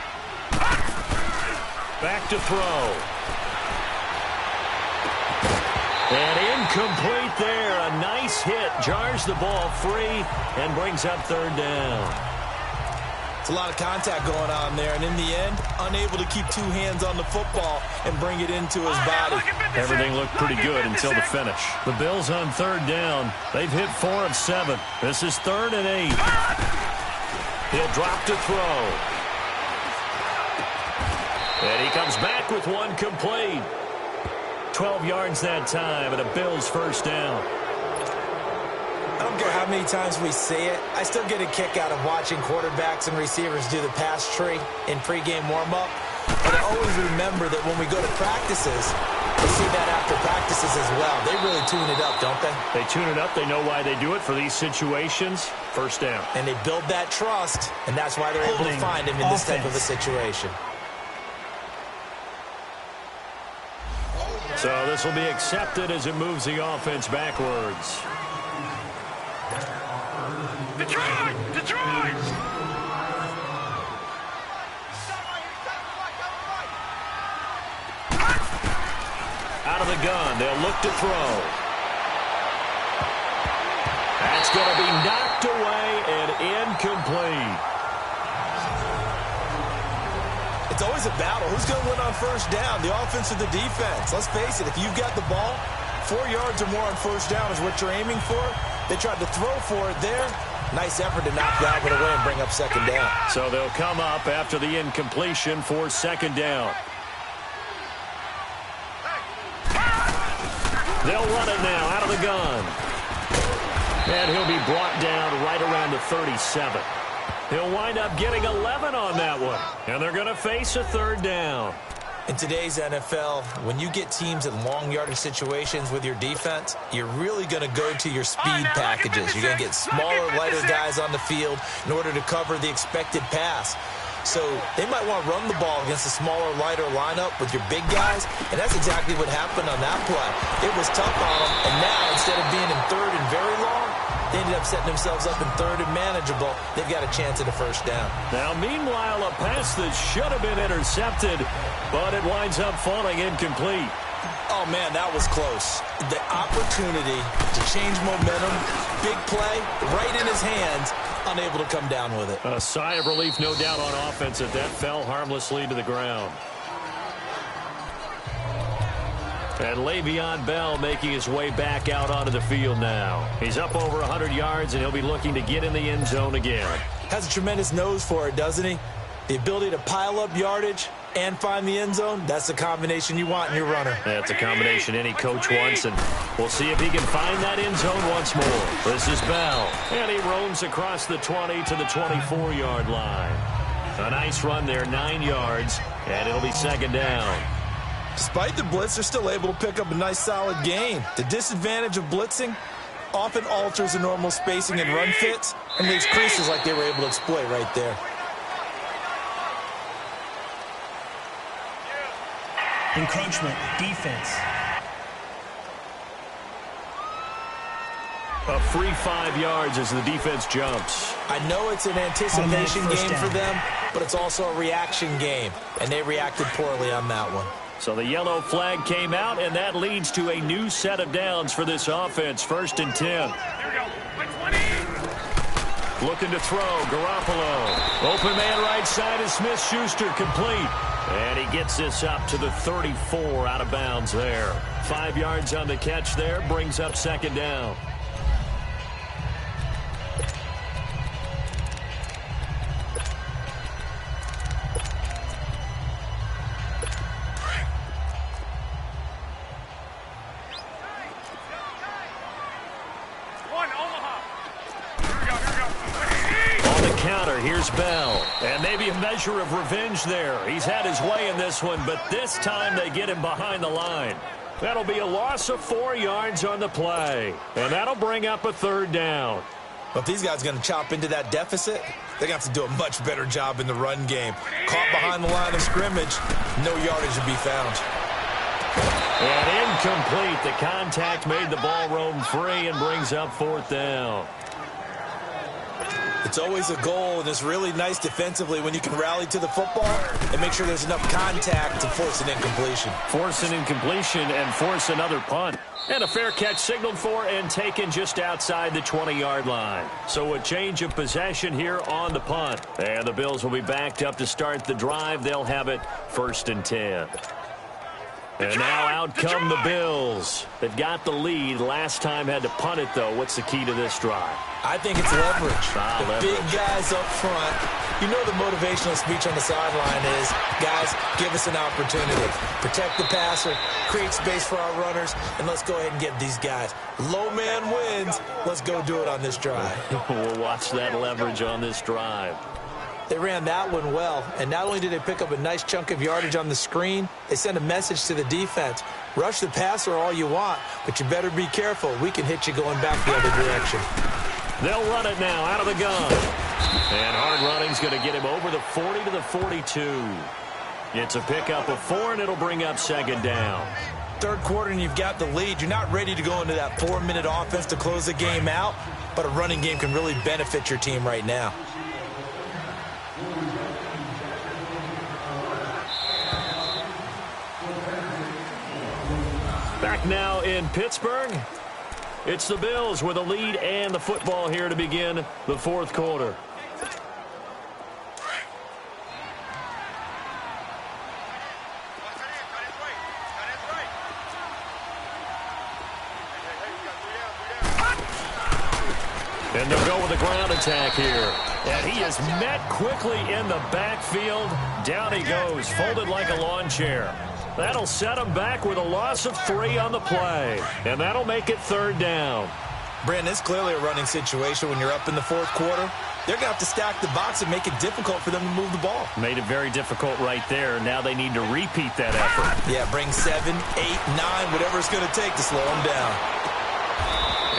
Back to throw. And incomplete there. A nice hit. Jars the ball free and brings up 3rd down. It's a lot of contact going on there, and in the end, unable to keep 2 hands on the football and bring it into his body. Everything looked pretty good until the finish. The Bills on 3rd down. They've hit 4 of 7. This is 3rd and 8. He'll drop to throw. And he comes back with one complete. 12 yards that time, and a Bills 1st down. I don't care how many times we say it, I still get a kick out of watching quarterbacks and receivers do the pass tree in pregame warm-up. But I always remember that when we go to practices, we see that after practices as well. They really tune it up, don't they? They tune it up. They know why they do it for these situations. 1st down. And they build that trust, and that's why they're able to find him in this type of a situation. So this will be accepted as it moves the offense backwards. Detroit! Detroit! Out of the gun, they'll look to throw. That's going to be knocked away and incomplete. It's always a battle. Who's going to win on 1st down, the offense or the defense? Let's face it, if you've got the ball, 4 yards or more on 1st down is what you're aiming for. They tried to throw for it there. Nice effort to knock that one away and bring up 2nd down. So they'll come up after the incompletion for 2nd down. They'll run it now out of the gun. And he'll be brought down right around the 37. He'll wind up getting 11 on that one. And they're going to face a 3rd down. In today's NFL, when you get teams in long yardage situations with your defense, you're really going to go to your speed packages. You're going to get smaller, lighter guys on the field in order to cover the expected pass. So they might want to run the ball against a smaller, lighter lineup with your big guys, and that's exactly what happened on that play. It was tough on them, and now instead of being in 3rd and very long, they ended up setting themselves up in 3rd and manageable. They've got a chance at a 1st down. Now, meanwhile, a pass that should have been intercepted, but it winds up falling incomplete. Oh, man, that was close. The opportunity to change momentum, big play, right in his hands, unable to come down with it. A sigh of relief, no doubt, on offense that fell harmlessly to the ground. And Le'Veon Bell making his way back out onto the field now. He's up over 100 yards, and he'll be looking to get in the end zone again. Has a tremendous nose for it, doesn't he? The ability to pile up yardage and find the end zone, that's the combination you want in your runner. That's a combination any coach wants, and we'll see if he can find that end zone once more. This is Bell, and he roams across the 20 to the 24-yard line. A nice run there, 9 yards, and it'll be second down. Despite the blitz, they're still able to pick up a nice solid gain. The disadvantage of blitzing often alters the normal spacing and run fits and leaves creases like they were able to exploit right there. Encroachment, defense. A free 5 yards as the defense jumps. I know it's an anticipation game for them, but it's also a reaction game, and they reacted poorly on that one. So the yellow flag came out, and that leads to a new set of downs for this offense. 1st and 10. Here we go. 20. Looking to throw, Garoppolo. Open man right side is Smith-Schuster, complete. And he gets this up to the 34, out of bounds there. 5 yards on the catch there, brings up second down. Here's Bell, and maybe a measure of revenge there. He's had his way in this one, but this time they get him behind the line. That'll be a loss of 4 yards on the play, and that'll bring up a third down. But if these guys are going to chop into that deficit, they're going to have to do a much better job in the run game. Caught behind the line of scrimmage, no yardage to be found. And incomplete. The contact made the ball roam free and brings up 4th down. It's always a goal, and it's really nice defensively when you can rally to the football and make sure there's enough contact to force an incompletion. Force an incompletion and force another punt. And a fair catch signaled for and taken just outside the 20-yard line. So a change of possession here on the punt. And the Bills will be backed up to start the drive. They'll have it 1st and 10. And now out come the Bills. They've got the lead. Last time had to punt it, though. What's the key to this drive? I think it's leverage. The Leverage. big guys up front. You know the motivational speech on the sideline is, guys, give us an opportunity. Protect the passer, create space for our runners, and let's go ahead and get these guys. Low man wins. Let's go do it on this drive. We'll watch that leverage on this drive. They ran that one well, and not only did they pick up a nice chunk of yardage on the screen, they sent a message to the defense. Rush the passer all you want, but you better be careful. We can hit you going back the other direction. They'll run it now out of the gun. And hard running's going to get him over the 40 to the 42. It's a pickup of 4, and it'll bring up second down. Third quarter, and you've got the lead. You're not ready to go into that 4-minute offense to close the game out, but a running game can really benefit your team right now. Back now in Pittsburgh. It's the Bills with a lead and the football here to begin the 4th quarter. And they'll go with a ground attack here. And he is met quickly in the backfield. Down he goes, folded like a lawn chair. That'll set him back with a loss of 3 on the play. And that'll make it 3rd down. Brandon, it's clearly a running situation when you're up in the 4th quarter. They're going to have to stack the box and make it difficult for them to move the ball. Made it very difficult right there. Now they need to repeat that effort. Yeah, bring 7, 8, 9, whatever it's going to take to slow them down.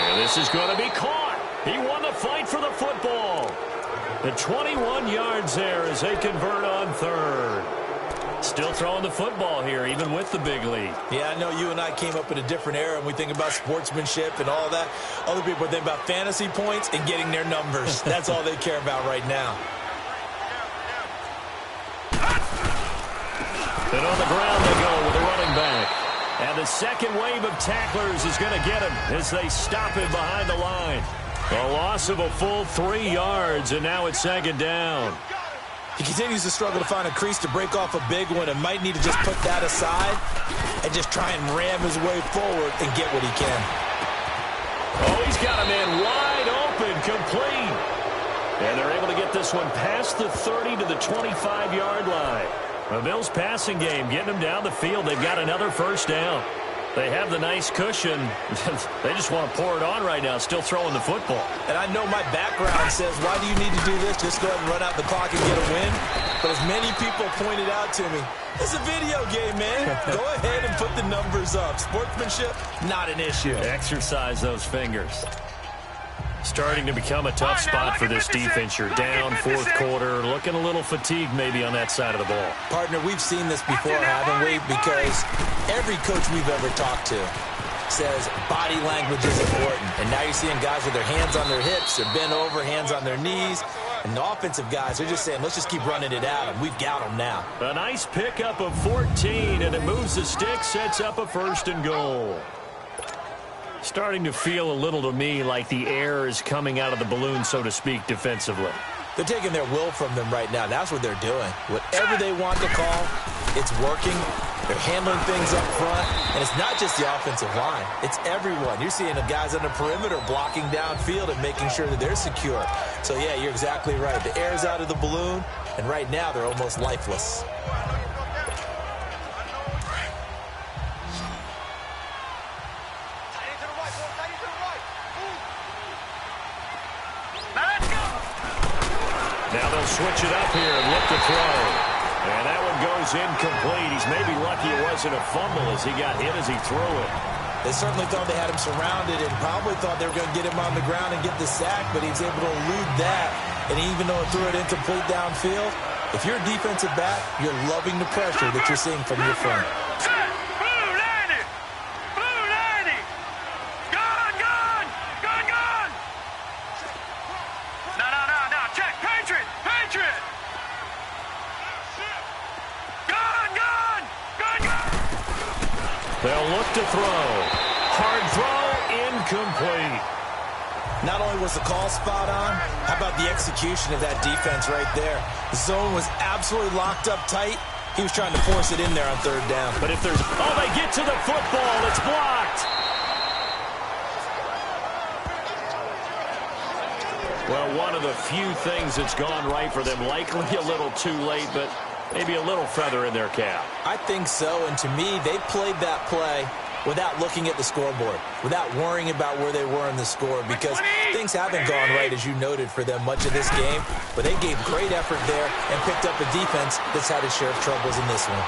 And this is going to be caught. He won the fight for the football. The 21 yards there as they convert on 3rd. Still throwing the football here, even with the big lead. Yeah, I know you and I came up in a different era, and we think about sportsmanship and all that. Other people think about fantasy points and getting their numbers. That's all they care about right now. And on the ground they go with a running back. And the second wave of tacklers is going to get him as they stop him behind the line. A loss of a full 3 yards, and now it's second down. He continues to struggle to find a crease to break off a big one and might need to just put that aside and just try and ram his way forward and get what he can. Oh, he's got a man wide open, complete. And they're able to get this one past the 30 to the 25-yard line. The Bills passing game getting them down the field. They've got another first down. They have the nice cushion. They just want to pour it on right now, still throwing the football. And I know my background says, why do you need to do this? Just go ahead and run out the clock and get a win. But as many people pointed out to me, it's a video game, man. Go ahead and put the numbers up. Sportsmanship, not an issue. Exercise those fingers. Starting to become a tough spot for this defense. You're down fourth quarter, looking a little fatigued maybe on that side of the ball. Partner, we've seen this before, haven't we? Because every coach we've ever talked to says body language is important. And now you're seeing guys with their hands on their hips, they're bent over, hands on their knees. And the offensive guys are just saying, let's just keep running it at them. We've got them now. A nice pickup of 14, and it moves the stick, sets up a 1st and goal. Starting to feel a little to me like the air is coming out of the balloon, so to speak, defensively. They're taking their will from them right now. That's what they're doing. Whatever they want to call, it's working. They're handling things up front. And it's not just the offensive line. It's everyone. You're seeing the guys on the perimeter blocking downfield and making sure that they're secure. So, yeah, you're exactly right. The air's out of the balloon, and right now they're almost lifeless. Now they'll switch it up here and look to throw. And that one goes incomplete. He's maybe lucky it wasn't a fumble as he got hit as he threw it. They certainly thought they had him surrounded and probably thought they were going to get him on the ground and get the sack, but he was able to elude that. And even though it threw it incomplete downfield, if you're a defensive back, you're loving the pressure that you're seeing from your front. They'll look to throw. Hard throw, incomplete. Not only was the call spot on, how about the execution of that defense right there? The zone was absolutely locked up tight. He was trying to force it in there on 3rd down. But if there's... Oh, they get to the football. It's blocked. Well, one of the few things that's gone right for them. Likely a little too late, but maybe a little feather in their cap. I think so, and to me, they played that play without looking at the scoreboard, without worrying about where they were in the score, because things haven't gone right, as you noted, for them much of this game, but they gave great effort there and picked up a defense that's had its share of troubles in this one.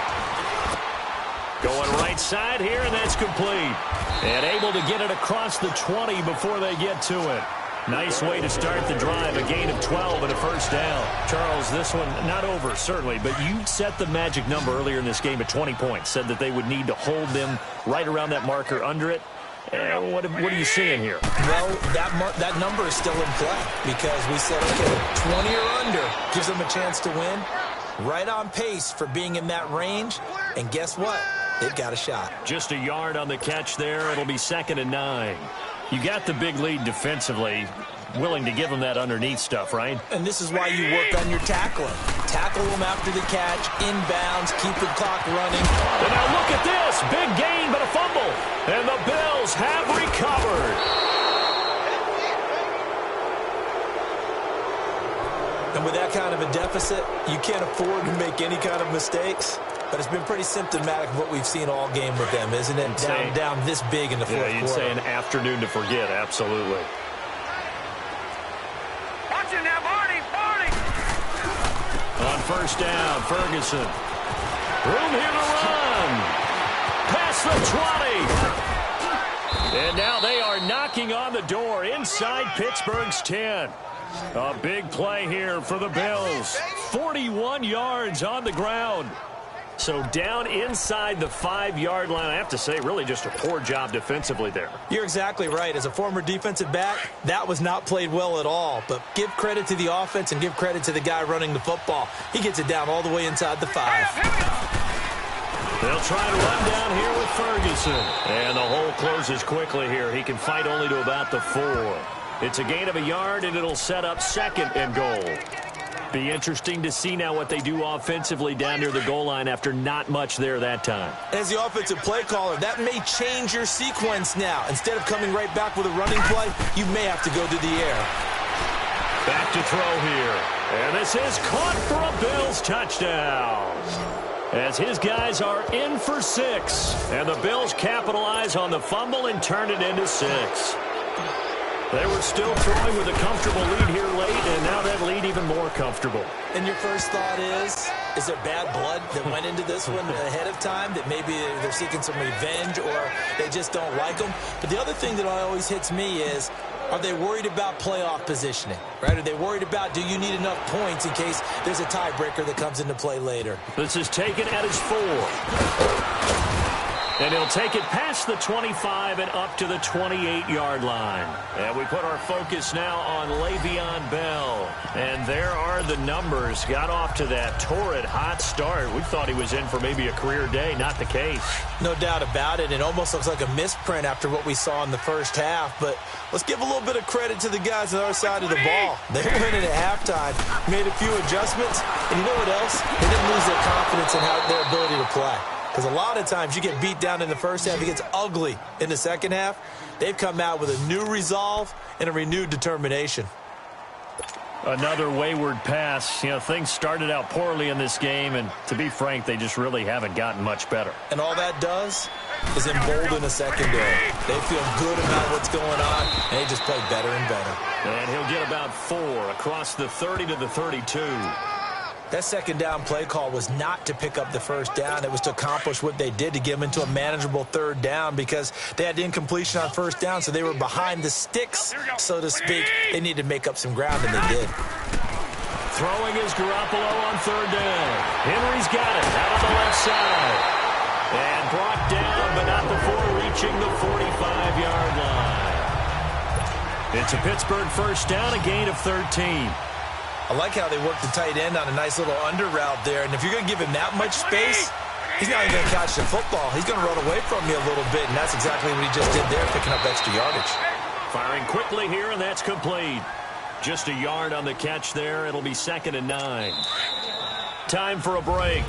Going right side here, and that's complete. And able to get it across the 20 before they get to it. Nice way to start the drive, a gain of 12 and a 1st down. Charles, this one not over, certainly, but you set the magic number earlier in this game at 20 points, said that they would need to hold them right around that marker under it. What are you seeing here? Well, that number is still in play because we said, okay, 20 or under gives them a chance to win. Right on pace for being in that range, and guess what? They've got a shot. Just a yard on the catch there. It'll be 2nd and 9. You got the big lead defensively, willing to give them that underneath stuff, right? And this is why you work on your tackling. Tackle them after the catch, inbounds, keep the clock running. And now look at this. Big gain, but a fumble. And the Bills have recovered. And with that kind of a deficit, you can't afford to make any kind of mistakes. But it's been pretty symptomatic of what we've seen all game with them, isn't it? Down this big in the fourth quarter. You'd say an afternoon to forget, absolutely. Watch it now, Barney! On 1st down, Ferguson. Room here to run. Past the 20. And now they are knocking on the door inside Pittsburgh's 10. A big play here for the Bills. 41 yards on the ground. So down inside the 5-yard line, I have to say, really just a poor job defensively there. You're exactly right. As a former defensive back, that was not played well at all. But give credit to the offense and give credit to the guy running the football. He gets it down all the way inside the 5. They'll try to run down here with Ferguson. And the hole closes quickly here. He can fight only to about the 4. It's a gain of a yard, and it'll set up 2nd and goal. Be interesting to see now what they do offensively down near the goal line after not much there that time. As the offensive play caller, that may change your sequence now. Instead of coming right back with a running play, you may have to go to the air. Back to throw here. And this is caught for a Bills touchdown. As his guys are in for 6. And the Bills capitalize on the fumble and turn it into 6. They were still throwing with a comfortable lead here late, and now that lead even more comfortable. And your first thought is there bad blood that went into this one ahead of time, that maybe they're seeking some revenge or they just don't like them? But the other thing that always hits me is, are they worried about playoff positioning, right? Are they worried about, do you need enough points in case there's a tiebreaker that comes into play later? This is taken at his 4. And he'll take it past the 25 and up to the 28-yard line. And we put our focus now on Le'Veon Bell. And there are the numbers. Got off to that torrid hot start. We thought he was in for maybe a career day. Not the case. No doubt about it. It almost looks like a misprint after what we saw in the first half. But let's give a little bit of credit to the guys on the other side of the ball. They went in at halftime, made a few adjustments. And you know what else? They didn't lose their confidence in their ability to play. Because a lot of times you get beat down in the first half, it gets ugly in the second half. They've come out with a new resolve and a renewed determination. Another wayward pass. You know, things started out poorly in this game, and to be frank, they just really haven't gotten much better. And all that does is embolden a secondary. They feel good about what's going on, and they just play better and better. And he'll get about 4 across the 30 to the 32. That second down play call was not to pick up the first down. It was to accomplish what they did, to get them into a manageable third down, because they had incompletion on first down, so they were behind the sticks, so to speak. They needed to make up some ground, and they did. Throwing is Garoppolo on third down. Henry's got it out on the left side. And brought down, but not before reaching the 45-yard line. It's a Pittsburgh first down, a gain of 13. I like how they worked the tight end on a nice little under route there. And if you're going to give him that much space, he's not even going to catch the football. He's going to run away from you a little bit, and that's exactly what he just did there, picking up extra yardage. Firing quickly here, and that's complete. Just a yard on the catch there. It'll be 2nd and 9. Time for a break.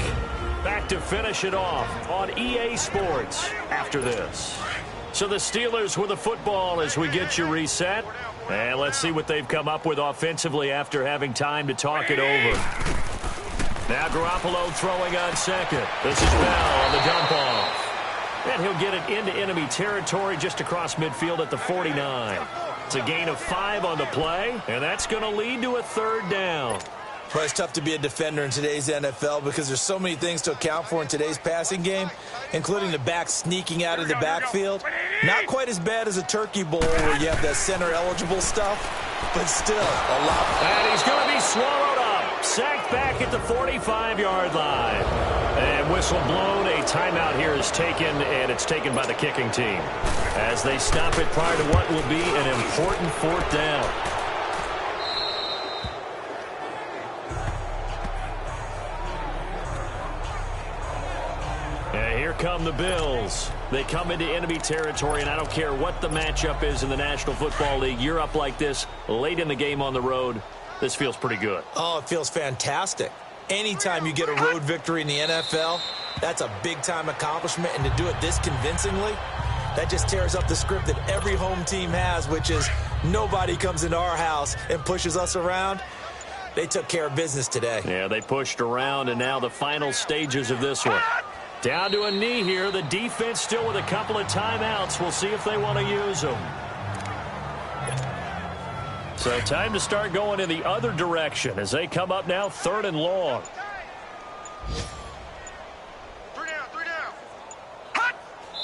Back to finish it off on EA Sports after this. So the Steelers with the football as we get you reset. And let's see what they've come up with offensively after having time to talk it over. Now Garoppolo throwing on second. This is Bell on the dump off. And he'll get it into enemy territory just across midfield at the 49. It's a gain of 5 on the play, and that's going to lead to a third down. Well, it's tough to be a defender in today's NFL because there's so many things to account for in today's passing game, including the back sneaking out of the backfield. Not quite as bad as a turkey bowl where you have that center-eligible stuff, but still a lot. And he's going to be swallowed up. Sacked back at the 45-yard line. And whistle blown. A timeout here is taken, and it's taken by the kicking team as they stop it prior to what will be an important 4th down. And here come the Bills. They come into enemy territory, and I don't care what the matchup is in the National Football League. You're up like this late in the game on the road. This feels pretty good. Oh, it feels fantastic. Anytime you get a road victory in the NFL, that's a big-time accomplishment. And to do it this convincingly, that just tears up the script that every home team has, which is nobody comes into our house and pushes us around. They took care of business today. Yeah, they pushed around, and now the final stages of this one. Down to a knee here. The defense still with a couple of timeouts. We'll see if they want to use them. So time to start going in the other direction as they come up now 3rd and long. 3 down.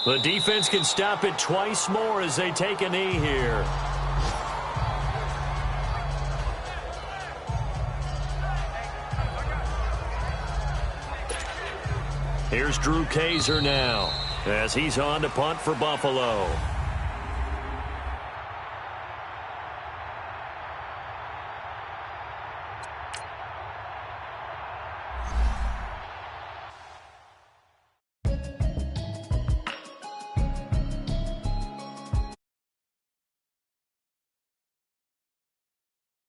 The defense can stop it twice more as they take a knee here. Here's Drew Kaiser now as he's on to punt for Buffalo.